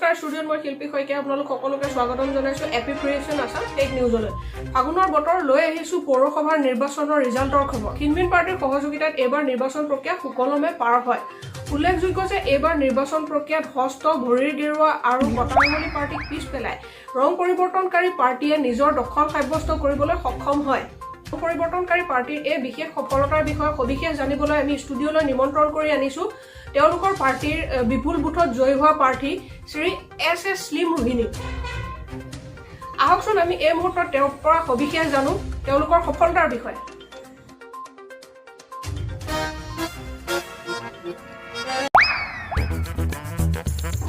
নমস্কাৰ ষ্টুডিঅ'ত মই শিল্পী শইকীয়া আপোনালোক সকলোকে স্বাগতম জনাইছো এপিপ্ৰিয়েশ্যন আছাম টেক নিউজলৈ ফাগুনৰ বতৰ লৈ আহিছো পৌৰসভাৰ নিৰ্বাচনৰ ৰিজাল্টৰ খবৰ কিনমিন পাৰ্টিৰ সহযোগিতাত এবাৰ নিৰ্বাচন প্ৰক্ৰিয়া সুকলমে পাৰ হয় উল্লেখযোগ্য যে এবাৰ নিৰ্বাচন প্ৰক্ৰিয়াত হস্ত ভৰিৰ গেৰুৱা আৰু কটাৰমলি পাৰ্টিক পিছ পেলাই ৰং পৰিৱৰ্তনকাৰী পাৰ্টিয়ে নিজৰ দখল সাব্যস্ত কৰিবলৈ সক্ষম হয় পৰিৱৰ্তনকাৰী পাৰ্টিৰ এই বিশেষ সফলতাৰ বিষয়ে সবিশেষ জানিবলৈ আমি ষ্টুডিঅ'লৈ নিমন্ত্ৰণ কৰি আনিছো তেওঁলোকৰ পাৰ্টিৰ বিপুল বুথত জয়ী হোৱা প্ৰাৰ্থী শ্ৰী এছ স্লিম ৰোহিণী আহকচোন আমি এই মুহূৰ্তত তেওঁৰ পৰা সবিশেষ জানো তেওঁলোকৰ সফলতাৰ বিষয়ে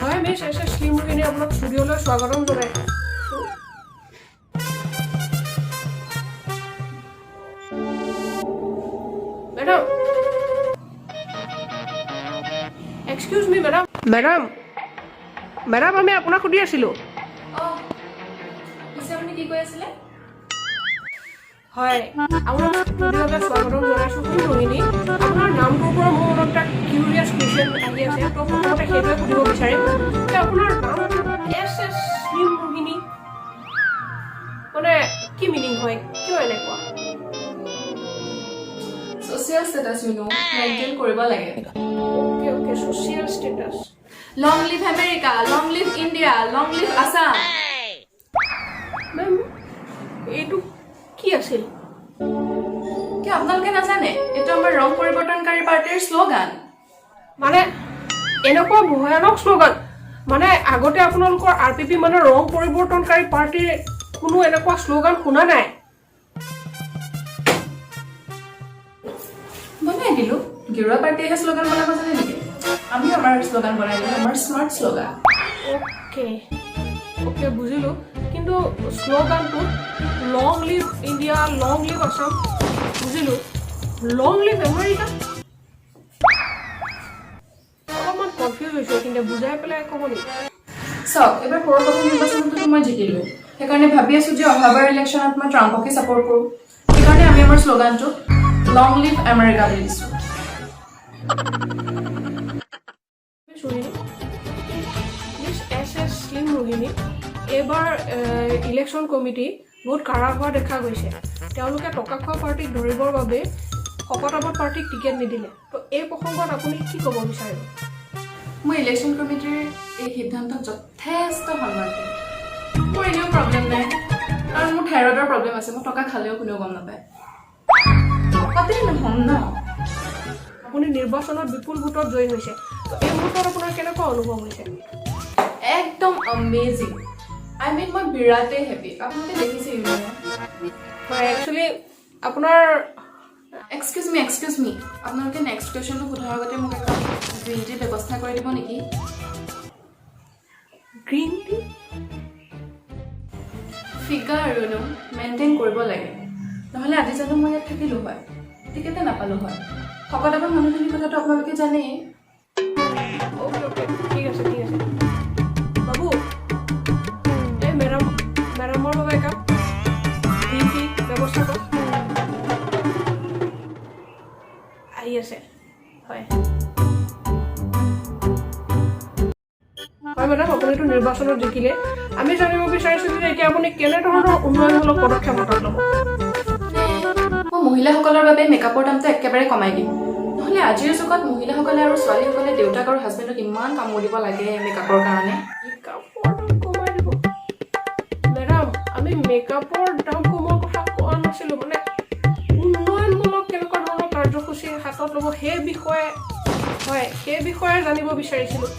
হয় মিছ এছ স্লিম ৰোহিণী আপোনাক ষ্টুডিঅ'লৈ স্বাগতম জনাইছো Madam. Excuse me, madam. Madam, আমি আপোনাক সুধি আছিলো। পিছে আপুনি কি কৈ আছিলে? হয়, আপোনাক ভিডিঅ'লৈ স্বাগতম জনাইছো ৰোহিণী। আপোনাৰ নামটোৰ পৰা মোৰ মনত এটা কিউৰিয়াছ কুৱেশ্যন আহি আছে। তো প্ৰথমতে সেইটোৱে সুধিব বিচাৰিম যে আপোনাৰ নাম এছ স্লিম ৰোহিণী মানে কি মিনিং হয় কিয় এনেকুৱা social status maintain কৰিব লাগে okay social status long live America long live India long live Assam ma'am এইটো কি আছিল কি আপোনালোকে নাজানে এটা আমাৰ ৰং পৰিৱৰ্তনকাৰী পাৰ্টিৰ শ্লোগান মানে এনেকুৱা ভয়ানক শ্লোগান মানে আগতে আপোনালোকৰ আৰপিপি মানে ৰং পৰিৱৰ্তনকাৰী পাৰ্টিৰ কোনো এনেকুৱা শ্লোগান শুনা নাই বনাই দিলো গেৰুৱা পাৰ্টিয়ে শ্লোগান বনাব জানে নেকি আমি আমাৰ শ্লোগান বনাই দিলো আমাৰ স্মাৰ্ট শ্লোগান ওকে বুজিলো কিন্তু শ্লোগানটো long live India long live Assam বুজিলো লং লিভ আমেৰিকা অলপমান কনফিউজ হৈছো কিন্তু বুজাই পেলাই ক'ব নেকি চাওক এবাৰ পৌৰসভা নিৰ্বাচনতো মই জিকিলো সেইকাৰণে ভাবি আছো যে অহাবাৰ ইলেকশ্যনত মই ট্ৰাম্পকে ছাপোৰ্ট কৰোঁ সেইকাৰণে আমি আমাৰ শ্লোগানটো লং লিভ আমেৰিকা বুলি দিছো স্লিম ৰোহিণী এইবাৰ ইলেকশ্যন কমিটি বহুত কাঢ়া হোৱা দেখা গৈছে তেওঁলোকে টকা খোৱা পাৰ্টিক ধৰিবৰ বাবে শকতাবত পাৰ্টিক টিকেট নিদিলে তো এই প্ৰসংগত আপুনি কি ক'ব বিচাৰিব মই ইলেকশ্যন কমিটিৰ এই সিদ্ধান্তক যথেষ্ট সন্মান কৰোঁ মোৰ এনেও প্ৰব্লেম নাই কাৰণ মোৰ থাইৰয়ডৰ প্ৰব্লেম আছে মই টকা খালেও কোনেও গম নাপায় টকাতেই নহ'ম ন আপুনি নিৰ্বাচনত বিপুল ভোটত জয়ী হৈছে তো এই মুহূৰ্তত আপোনাৰ কেনেকুৱা অনুভৱ হৈছে একদম আমেজিং মই বিৰাটেই হেপী আপোনালোকে দেখিছে হয় একচুৱেলি আপোনাৰ এক্সকিউজ মি আপোনালোকে নেক্সট কুৱেশ্যনটো সোধাৰ আগতে মোক এটা গ্ৰীণ টিৰ ব্যৱস্থা কৰি দিব নেকি গ্ৰীণ টি ফিগাৰ আৰু মেইনটেইন কৰিব লাগে নহ'লে আজি জানো মই ইয়াত থাকিলো হয় টিকেটে নাপালো হয় শকতাবত মানুহখিনিৰ কথাটো আপোনালোকে জানেই ওকে ঠিক আছে বাবু এই মেডামৰ বাবে একাপ গ্ৰীণ টি ব্যৱস্থা কৰক আহি আছে হয় মেডাম আপুনিতো নিৰ্বাচনত জিকিলে আমি জানিব বিচাৰিছোঁ যে এতিয়া আপুনি কেনেধৰণৰ উন্নয়নমূলক পদক্ষেপ হাতত ল'ব মই মহিলাসকলৰ বাবে মেকআপৰ দামটো একেবাৰে কমাই দিম নহ'লে আজিৰ যুগত মহিলাসকলে আৰু ছোৱালীসকলে দেউতাক আৰু হাজবেণ্ডক ইমান কামোৰ দিব লাগে মেকআপৰ কাৰণে কমাই দিব মেডাম আমি মেকআপৰ দাম কমোৱাৰ কথা কোৱা নাছিলোঁ মানে উন্নয়নমূলক কেনেকুৱা ধৰণৰ কাৰ্যসূচী হাতত ল'ব সেই বিষয়ে জানিব বিচাৰিছিলোঁ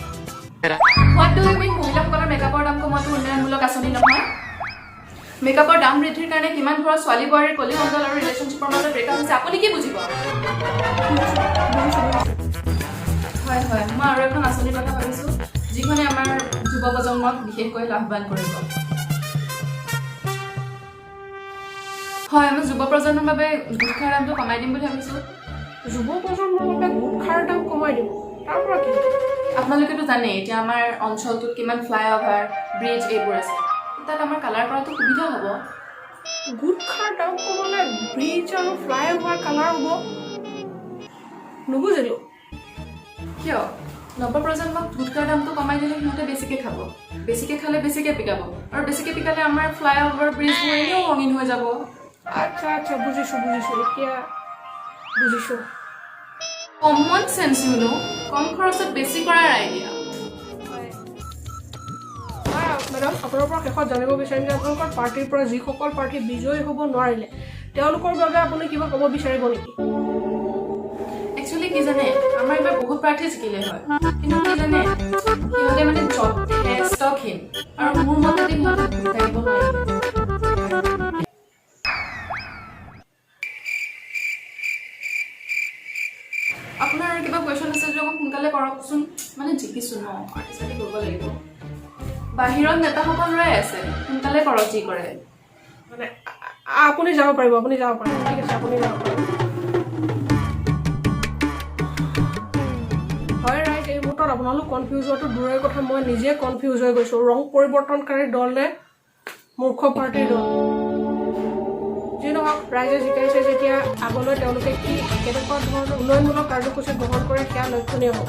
হোৱাট ডু ইউ মিন মহিলাসকলৰ মেকআপৰ দাম কমোৱাটো উন্নয়নমূলক আঁচনি নহয় মেকআপৰ দাম বৃদ্ধিৰ কাৰণে কিমান ঘৰৰ ছোৱালী বোৱাৰীৰ কলিকণ্ডল আৰু ৰিলেশ্যনশ্বিপৰ মাজত ব্ৰেকআপ হৈছে আপুনি কি বুজিব হয় মই আৰু এখন আঁচনিৰ কথা ভাবিছোঁ যিখনে আমাৰ যুৱ প্ৰজন্মক বিশেষকৈ লাভৱান কৰিব হয় মই যুৱ প্ৰজন্মৰ বাবে গোট খাৰ দামটো কমাই দিম বুলি ভাবিছোঁ যুৱ প্ৰজন্মৰ বাবে গোট খাৰ দাম কমাই দিব তাৰ পৰা কি আপোনালোকেতো জানেই এতিয়া আমাৰ অঞ্চলটোত কিমান ফ্লাইঅভাৰ ব্ৰিজ এইবোৰ আছে তাত আমাৰ কালাৰ কৰাটো সুবিধা হ'ব গোট খাৰ দাম কমালে ব্ৰিজ আৰু ফ্লাইঅভাৰ কালাৰ হ'ব নুবুজিলোঁ কিয় নৱপ্ৰজন্মক গুটকাৰ দামটো কমাই দিলে সিহঁতে বেছিকৈ খাব বেছিকৈ খালে বেছিকৈ পিকাব আৰু বেছিকৈ পিকালে আমাৰ ফ্লাইঅভাৰ ব্ৰিজবোৰ এনেও ৰঙীন হৈ যাব আচ্ছা আচ্ছা বুজিছোঁ এতিয়া বুজিছোঁ কমন চেন্স কম খৰচত বেছি কৰাৰ আইডিয়া মেডাম আপোনাৰ পৰা শেষত জানিব বিচাৰিম যে আপোনালোকৰ পাৰ্টীৰ পৰা যিসকল প্ৰাৰ্থী বিজয়ী হ'ব নোৱাৰিলে তেওঁলোকৰ বাবে আপুনি কিবা ক'ব বিচাৰিব নেকি একচুৱেলি কি জানে আমাৰ এইবাৰ বহুত প্ৰাৰ্থী জিকিলে হয় কিন্তু কি জানে সিহঁতে মানে যথেষ্টক্ষীণ আৰু মোৰ মতে সিহঁতে ভোট দিব নোৱাৰিলে আপোনাৰ কিবা কুৱেশ্যন আছে যদি অকণ সোনকালে কৰকচোন মানে জিকিছোঁ ন পাৰ্টিচিপেট কৰিব লাগিব বাহিৰত নেতাসকল ৰৈ আছে সোনকালে কৰক যি কৰে মানে আপুনি যাব পাৰিব ঠিক আছে আপুনি যাব পাৰিব হয় ৰাইট এই মুহূৰ্তত আপোনালোক কনফিউজ হোৱাটো দূৰৰে কথা মই নিজে কনফিউজ হৈ গৈছোঁ ৰং পৰিৱৰ্তনকাৰী দল নে মূৰ্খ পাৰ্টীৰ দল যি নহওক ৰাইজে জিকাইছে যেতিয়া আগলৈ তেওঁলোকে কি কেনেকুৱা ধৰণৰ উন্নয়নমূলক কাৰ্যসূচী গ্ৰহণ কৰে সেয়া লক্ষণীয় হ'ব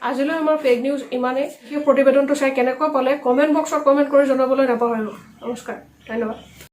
আজিলৈ আমাৰ ফেক নিউজ ইমানেই সেই প্ৰতিবেদনটো চাই কেনেকুৱা পালে কমেণ্ট বক্সত কমেণ্ট কৰি জনাবলৈ নাপাহৰিব নমস্কাৰ ধন্যবাদ